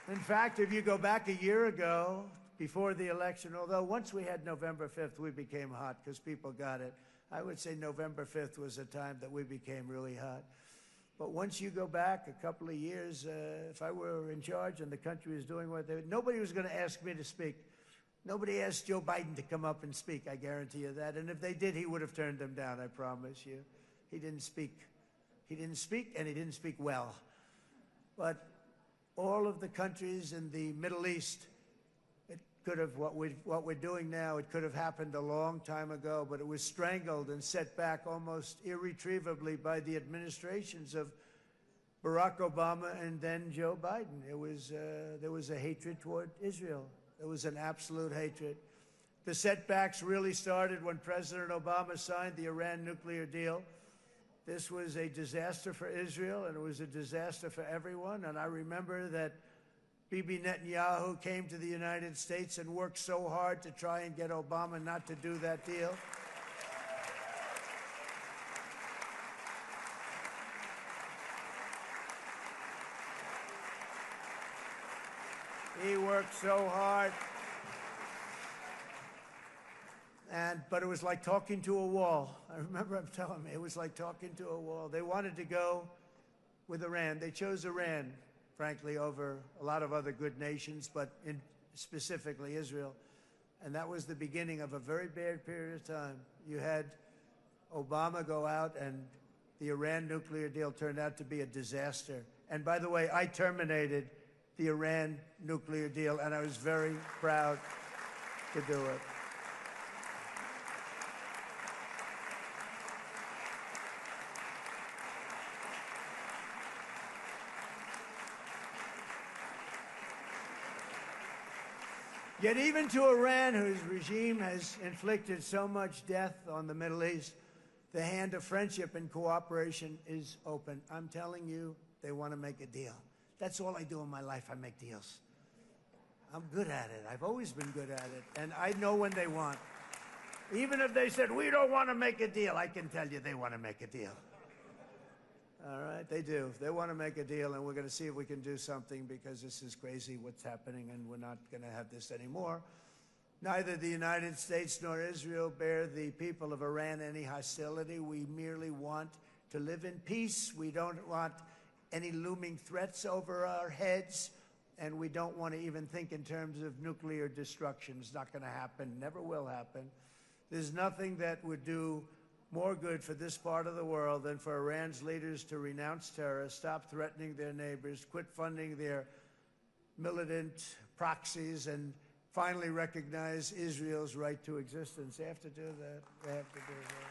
In fact, if you go back a year ago, before the election, although once we had November 5th, we became hot because people got it. I would say November 5th was a time that we became really hot. But once you go back a couple of years, if I were in charge and the country was doing what they were, nobody was going to ask me to speak. Nobody asked Joe Biden to come up and speak, I guarantee you that. And if they did, he would have turned them down, I promise you. He didn't speak. He didn't speak, and he didn't speak well. But all of the countries in the Middle East, it could have, what we're doing now, it could have happened a long time ago, but it was strangled and set back almost irretrievably by the administrations of Barack Obama and then Joe Biden. There was a hatred toward Israel. There was an absolute hatred. The setbacks really started when President Obama signed the Iran nuclear deal. This was a disaster for Israel, and it was a disaster for everyone. And I remember that Bibi Netanyahu came to the United States and worked so hard to try and get Obama not to do that deal. He worked so hard. But it was like talking to a wall. I remember him telling me it was like talking to a wall. They wanted to go with Iran. They chose Iran, frankly, over a lot of other good nations, but specifically Israel. And that was the beginning of a very bad period of time. You had Obama go out, and the Iran nuclear deal turned out to be a disaster. And by the way, I terminated the Iran nuclear deal, and I was very proud to do it. Yet even to Iran, whose regime has inflicted so much death on the Middle East, the hand of friendship and cooperation is open. I'm telling you, they want to make a deal. That's all I do in my life. I make deals. I'm good at it. I've always been good at it. And I know when they want. Even if they said, we don't want to make a deal, I can tell you they want to make a deal. All right, they do. They want to make a deal, and we're going to see if we can do something, because this is crazy what's happening, and we're not going to have this anymore. Neither the United States nor Israel bear the people of Iran any hostility. We merely want to live in peace. We don't want any looming threats over our heads, and we don't want to even think in terms of nuclear destruction. It's not going to happen, never will happen. There's nothing that would do more good for this part of the world than for Iran's leaders to renounce terror, stop threatening their neighbors, quit funding their militant proxies, and finally recognize Israel's right to existence. They have to do that. They have to do that.